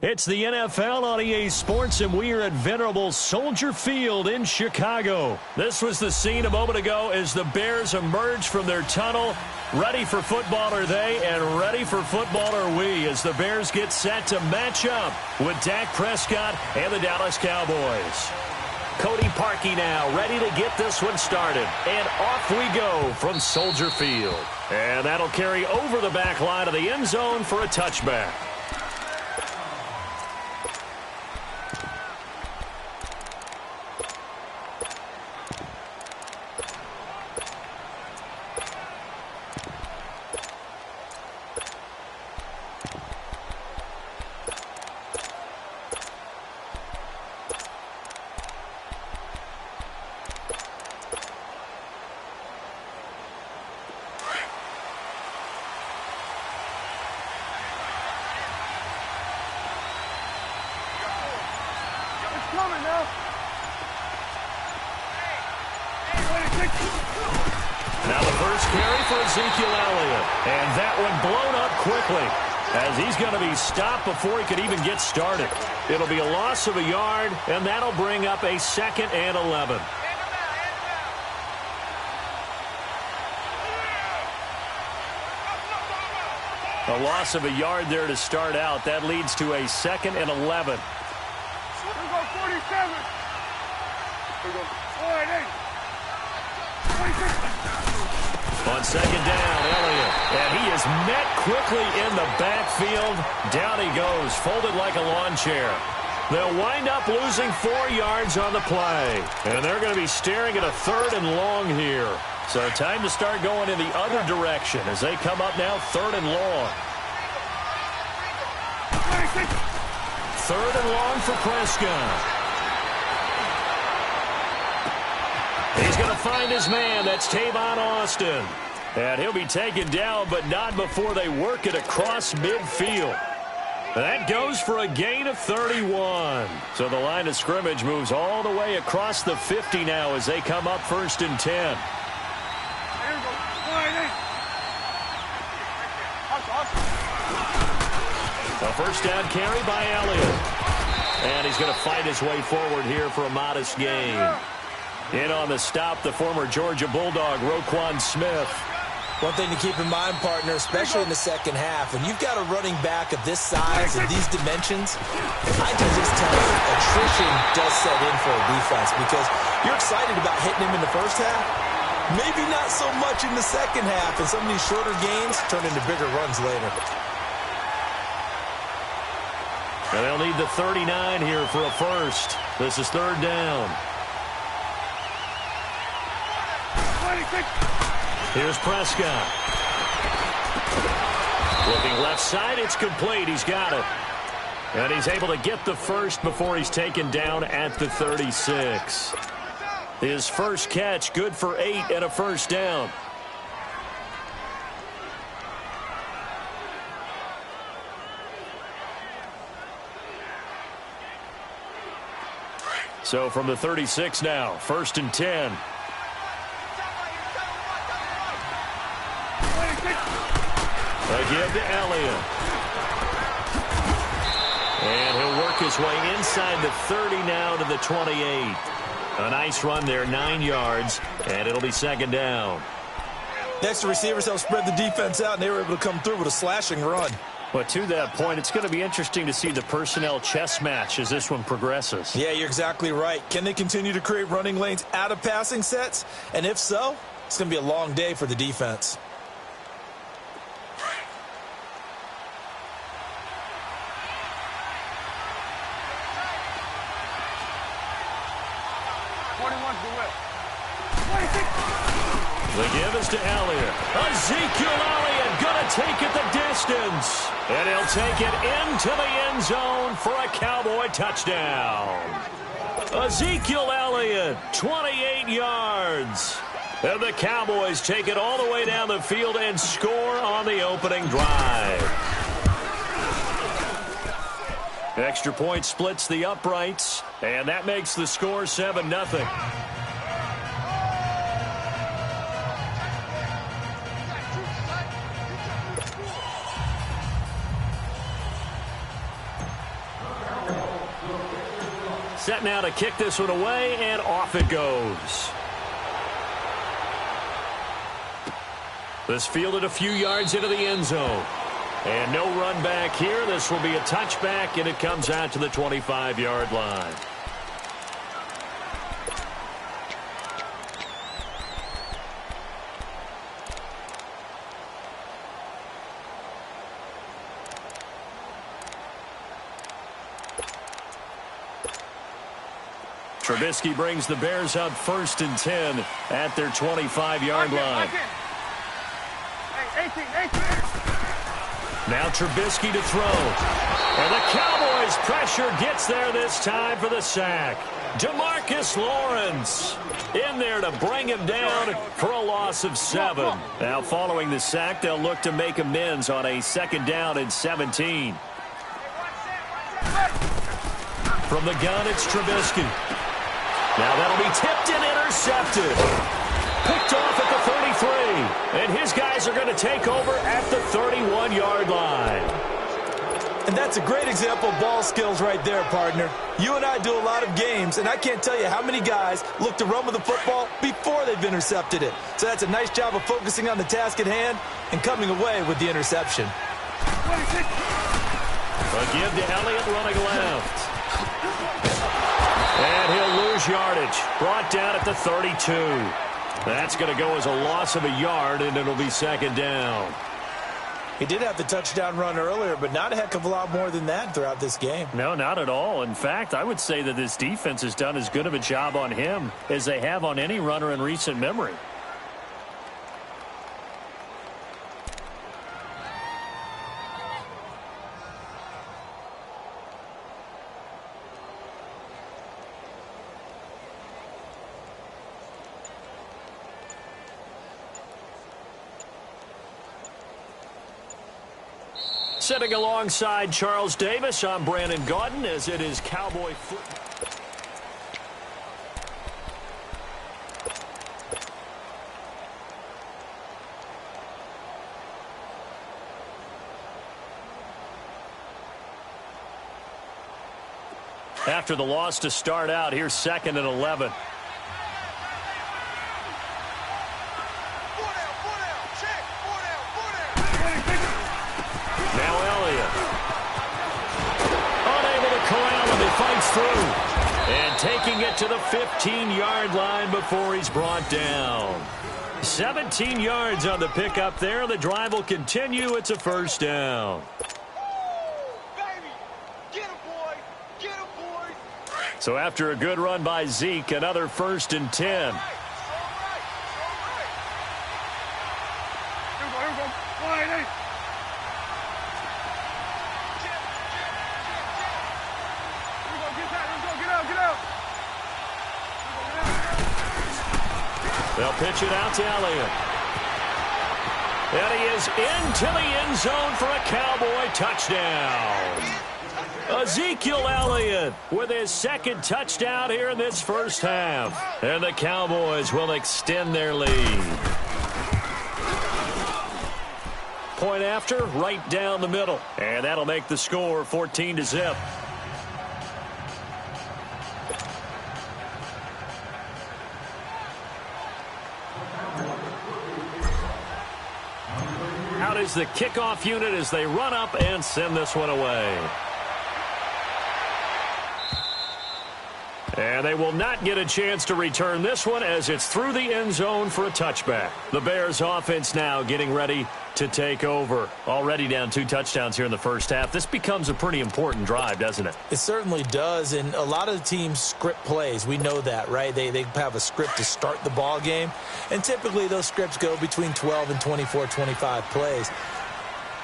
It's the NFL on EA Sports, and we are at venerable Soldier Field in Chicago. This was the scene a moment ago as the Bears emerged from their tunnel. Ready for football are they, and ready for football are we, as the Bears get set to match up with Dak Prescott and the Dallas Cowboys. Cody Parkey now ready to get this one started, and off we go from Soldier Field. And that'll carry over the back line of the end zone for a touchback. Now the first carry for Ezekiel Elliott. And that one blown up quickly, as he's going to be stopped before he could even get started. It'll be a loss of a yard, and that'll bring up a 2nd and 11. A loss of a yard there to start out. That leads to a 2nd and 11. Here we go, 47. Here we go, 48. On 2nd down, Elliott. And he is met quickly in the backfield. Down he goes, folded like a lawn chair. They'll wind up losing 4 yards on the play. And they're going to be staring at a 3rd and long here. So time to start going in the other direction as they come up now 3rd and long. 3rd and long for Prescott. He's going to find his man. That's Tavon Austin. And he'll be taken down, but not before they work it across midfield. That goes for a gain of 31. So the line of scrimmage moves all the way across the 50 now as they come up 1st and 10. A first down carry by Elliott. And he's going to fight his way forward here for a modest gain. In on the stop, the former Georgia Bulldog, Roquan Smith. One thing to keep in mind, partner, especially in the second half, when you've got a running back of this size and these dimensions, I can just tell you, attrition does set in for a defense because you're excited about hitting him in the first half. Maybe not so much in the second half, and some of these shorter gains turn into bigger runs later. And they'll need the 39 here for a first. This is 3rd down. Here's Prescott. Looking left side, it's complete. He's got it. And he's able to get the first before he's taken down at the 36. His first catch, good for 8 and a first down. So from the 36 now, 1st and 10. Again to Elliott. And he'll work his way inside the 30 now to the 28. A nice run there, 9 yards, and it'll be 2nd down. Next, the receivers help spread the defense out, and they were able to come through with a slashing run. But to that point, it's going to be interesting to see the personnel chess match as this one progresses. Yeah, you're exactly right. Can they continue to create running lanes out of passing sets? And if so, it's going to be a long day for the defense. The give is to Elliott. Ezekiel Elliott going to take it the distance. And he'll take it into the end zone for a Cowboy touchdown. Ezekiel Elliott, 28 yards. And the Cowboys take it all the way down the field and score on the opening drive. Extra point splits the uprights, and that makes the score 7-0. Set now to kick this one away, and off it goes. This fielded a few yards into the end zone. And no run back here. This will be a touchback, and it comes out to the 25-yard line. Trubisky brings the Bears up 1st and 10 at their 25-yard line. Now Trubisky to throw. And the Cowboys pressure gets there this time for the sack. DeMarcus Lawrence in there to bring him down for a loss of 7. Now following the sack, they'll look to make amends on a 2nd down and 17. From the gun, it's Trubisky. Now that'll be tipped and intercepted. Picked off at the 33. And his guys are going to take over at the 31-yard line. And that's a great example of ball skills right there, partner. You and I do a lot of games, and I can't tell you how many guys look to run with the football before they've intercepted it. So that's a nice job of focusing on the task at hand and coming away with the interception. A give to Elliott running left. And he'll lose yardage. Brought down at the 32. That's going to go as a loss of a yard, and it'll be 2nd down. He did have the touchdown run earlier, but not a heck of a lot more than that throughout this game. No, not at all. In fact, I would say that this defense has done as good of a job on him as they have on any runner in recent memory. Sitting alongside Charles Davis, I'm Brandon Gaudin, as it is Cowboy football. After the loss to start out, here's 2nd and 11. Fights through and taking it to the 15-yard line before he's brought down. 17 yards on the pickup there. The drive will continue. It's a 1st down. So after a good run by Zeke, another 1st and 10. They'll pitch it out to Elliott. And he is into the end zone for a Cowboy touchdown. Ezekiel Elliott with his 2nd touchdown here in this 1st half. And the Cowboys will extend their lead. Point after, right down the middle. And that'll make the score 14-0. Out is the kickoff unit as they run up and send this one away. And they will not get a chance to return this one as it's through the end zone for a touchback. The Bears offense now getting ready to take over. Already down 2 touchdowns here in the 1st half. This becomes a pretty important drive, doesn't it? It certainly does, and a lot of the teams script plays. We know that, right? They have a script to start the ball game, and typically those scripts go between 12 and 24, 25 plays.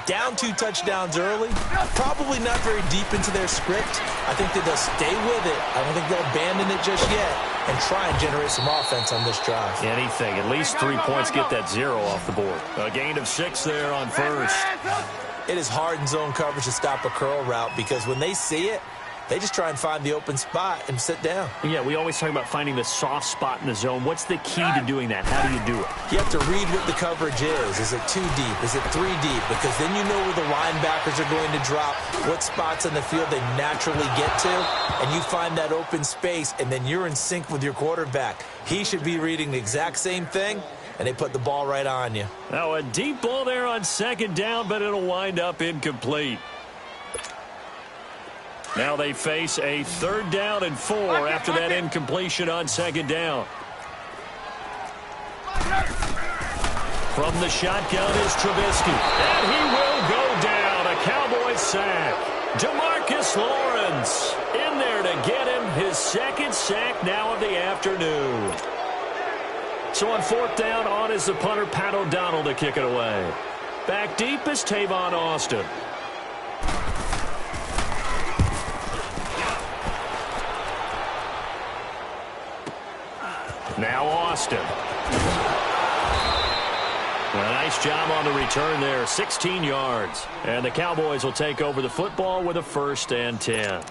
Down 2 touchdowns early, probably not very deep into their script. I think that they'll stay with it. I don't think they'll abandon it just yet and try and generate some offense on this drive. Anything. At least 3 points, get that 0 off the board. A gain of 6 there on 1st. It is hard in zone coverage to stop a curl route because when they see it, They just try and find the open spot and sit down. Yeah, we always talk about finding the soft spot in the zone. What's the key to doing that? How do you do it? You have to read what the coverage is. Is it 2 deep? Is it 3 deep? Because then you know where the linebackers are going to drop, what spots on the field they naturally get to, and you find that open space, and then you're in sync with your quarterback. He should be reading the exact same thing, and they put the ball right on you. Now a deep ball there on second down, but it'll wind up incomplete. Now they face a 3rd down and 4 after that incompletion on second down. From the shotgun is Trubisky. And he will go down. A Cowboys sack. DeMarcus Lawrence in there to get him his 2nd sack now of the afternoon. So on 4th down, on is the punter, Pat O'Donnell, to kick it away. Back deep is Tavon Austin. Now Austin. A nice job on the return there, 16 yards. And the Cowboys will take over the football with a 1st and 10.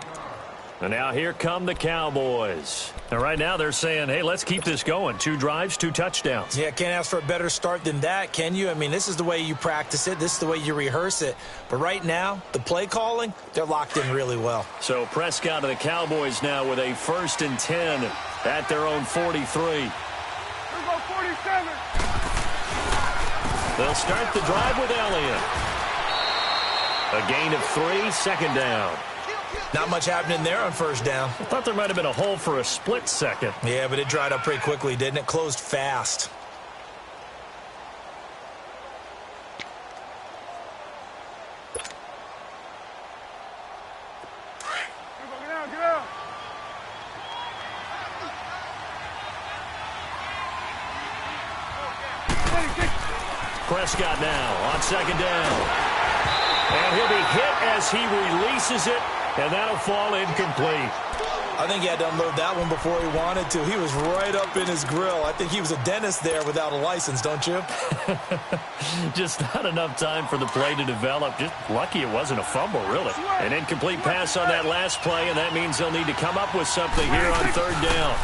And now here come the Cowboys. And right now they're saying, hey, let's keep this going. 2 drives, 2 touchdowns. Yeah, can't ask for a better start than that, can you? I mean, this is the way you practice it. This is the way you rehearse it. But right now, the play calling, they're locked in really well. So Prescott of the Cowboys now with a 1st and 10 at their own 43. Here we go, 47. They'll start the drive with Elliott. A gain of 3, 2nd down. Not much happening there on 1st down. I thought there might have been a hole for a split second. Yeah, but it dried up pretty quickly, didn't it? Closed fast. Get out, get out. Prescott now on 2nd down. And he'll be hit as he releases it, and that'll fall incomplete. I think he had to unload that one before he wanted to. He was right up in his grill. I think he was a dentist there without a license, don't you? Just not enough time for the play to develop. Just lucky it wasn't a fumble, really. An incomplete pass on that last play, and that means they'll need to come up with something here on 3rd down.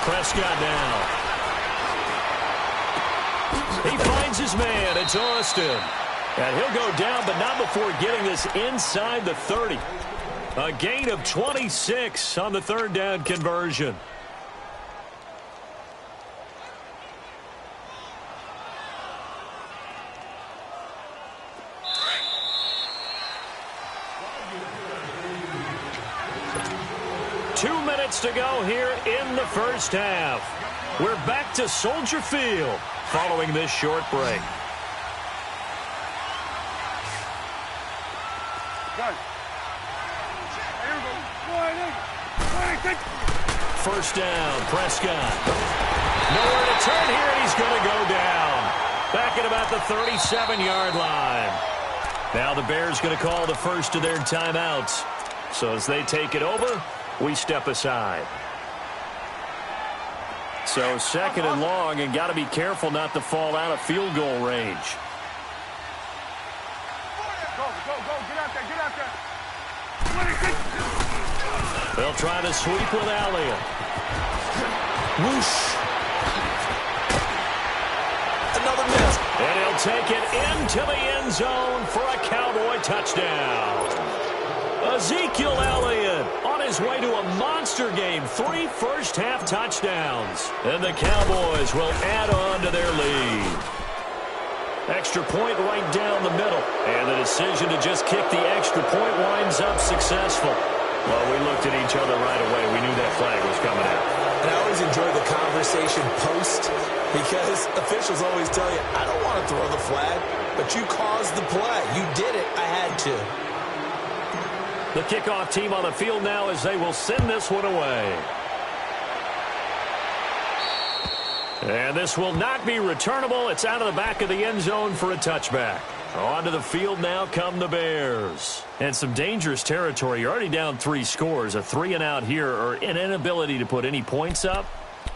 Prescott now. He finds his man. It's Austin. And he'll go down, but not before getting this inside the 30. A gain of 26 on the 3rd down conversion. Two minutes to go here in the 1st half. We're back to Soldier Field following this short break. First down, Prescott. Nowhere to turn here, and he's going to go down. Back at about the 37-yard line. Now the Bears going to call the first of their timeouts. So as they take it over, we step aside. So 2nd and long, and got to be careful not to fall out of field goal range. Go, get out there, get out there. They'll try to sweep with Elliott. Whoosh. Another miss. And he'll take it into the end zone for a Cowboy touchdown. Ezekiel Elliott on his way to a monster game. 3 first-half touchdowns. And the Cowboys will add on to their lead. Extra point right down the middle. And the decision to just kick the extra point winds up successful. Well, we looked at each other right away. We knew that flag was coming out. And I always enjoy the conversation post because officials always tell you, I don't want to throw the flag, but you caused the play. You did it. I had to. The kickoff team on the field now as they will send this one away. And this will not be returnable. It's out of the back of the end zone for a touchback. Onto the field now come the Bears. And some dangerous territory. You're already down 3 scores. A 3-and-out here, or an inability to put any points up.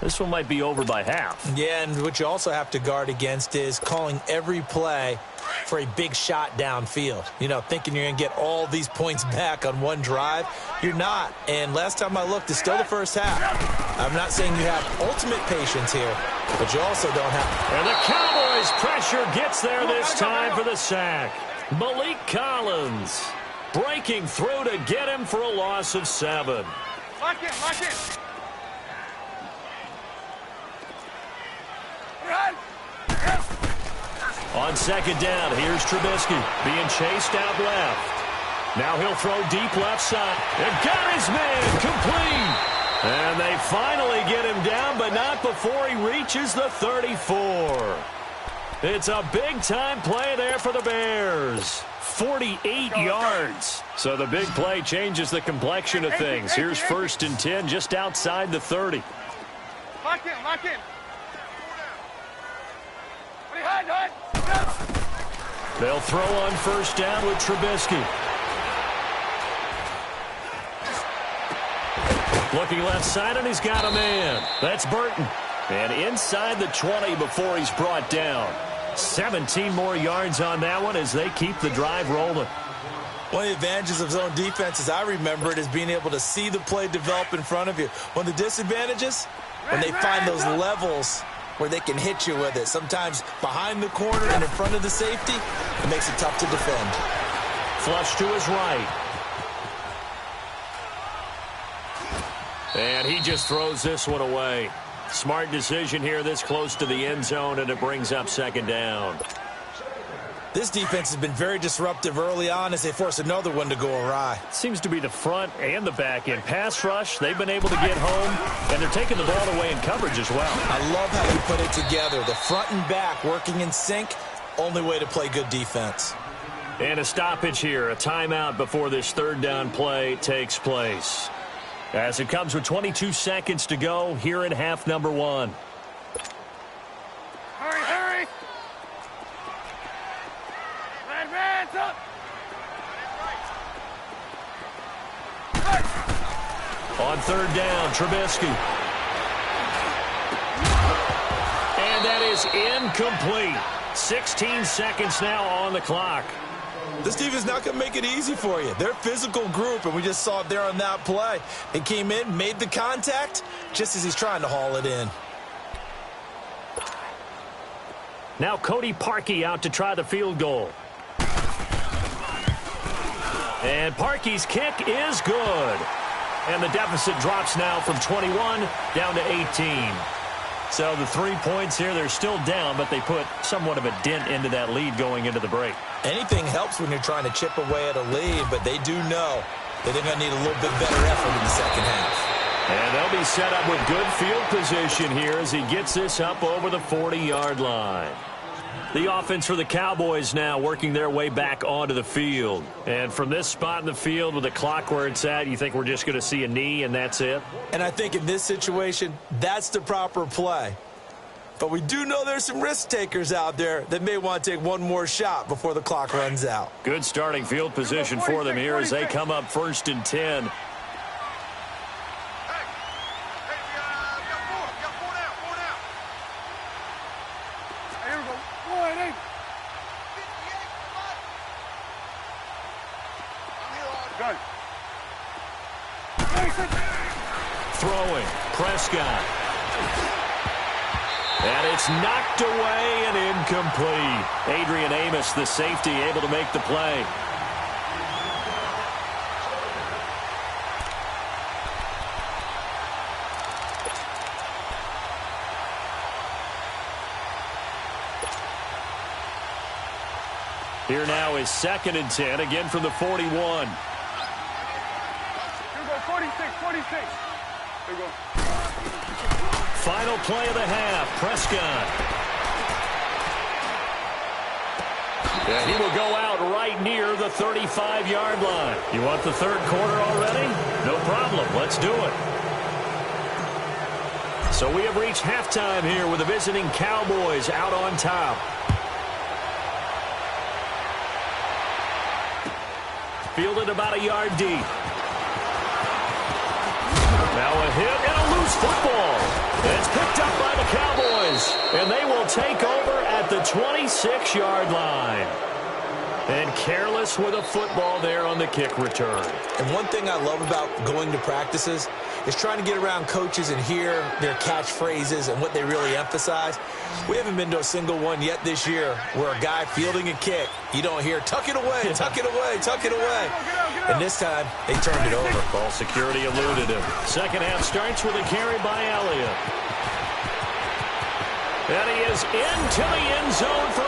This one might be over by half. Yeah, and what you also have to guard against is calling every play for a big shot downfield. You know, thinking you're going to get all these points back on one drive. You're not. And last time I looked, it's still the first half. I'm not saying you have ultimate patience here, but you also don't have. And the Cowboys pressure gets there this time for the sack. Malik Collins breaking through to get him for a loss of 7. Lock in, lock in. On second down, here's Trubisky being chased out left. Now he'll throw deep left side. And got his man complete. And they finally get him down, but not before he reaches the 34. It's a big-time play there for the Bears. 48 yards. So the big play changes the complexion of things. Here's 1st and 10 just outside the 30. Lock in, lock in. They'll throw on 1st down with Trubisky. Looking left side, and he's got a man. That's Burton. And inside the 20 before he's brought down. 17 more yards on that one as they keep the drive rolling. One of the advantages of zone defense, as I remember it, is being able to see the play develop in front of you. One of the disadvantages, when they find those levels where they can hit you with it. Sometimes behind the corner and in front of the safety, it makes it tough to defend. Flush to his right. And he just throws this one away. Smart decision here this close to the end zone, and it brings up 2nd down. This defense has been very disruptive early on as they force another one to go awry. Seems to be the front and the back end. Pass rush, they've been able to get home, and they're taking the ball away in coverage as well. I love how you put it together. The front and back working in sync, only way to play good defense. And a stoppage here, a timeout before this 3rd down play takes place. As it comes with 22 seconds to go here in half number 1. Hurry, hurry. Advance up. On 3rd down, Trubisky. And that is incomplete. 16 seconds now on the clock. This team is not going to make it easy for you. They're a physical group, and we just saw it there on that play. They came in, made the contact, just as he's trying to haul it in. Now Cody Parkey out to try the field goal. And Parkey's kick is good. And the deficit drops now from 21 down to 18. So the 3 points here, they're still down, but they put somewhat of a dent into that lead going into the break. Anything helps when you're trying to chip away at a lead, but they do know that they're going to need a little bit better effort in the second half. And they'll be set up with good field position here as he gets this up over the 40-yard line. The offense for the Cowboys now working their way back onto the field. And from this spot in the field with the clock where it's at, you think we're just going to see a knee and that's it? And I think in this situation, that's the proper play. But we do know there's some risk takers out there that may want to take one more shot before the clock runs out. Good starting field position for them here as they come up 1st and 10. Throwing, Prescott. And it's knocked away and incomplete. Adrian Amos, the safety, able to make the play. Here now is 2nd and 10, again from the 41. Here we go, 46, 46. Here we go. Final play of the half, Prescott. And he will go out right near the 35-yard line. You want the 3rd quarter already? No problem. Let's do it. So we have reached halftime here with the visiting Cowboys out on top. Fielded about a yard deep. Now a hit and a loose football. It's picked up by the Cowboys, and they will take over at the 26-yard line. And careless with a football there on the kick return. And one thing I love about going to practices is trying to get around coaches and hear their catchphrases and what they really emphasize. We haven't been to a single one yet this year where a guy fielding a kick, you don't hear, tuck it away, tuck it away, tuck it away. And this time, they turned it over. Ball security eluded him. Second half starts with a carry by Elliott. And he is into the end zone for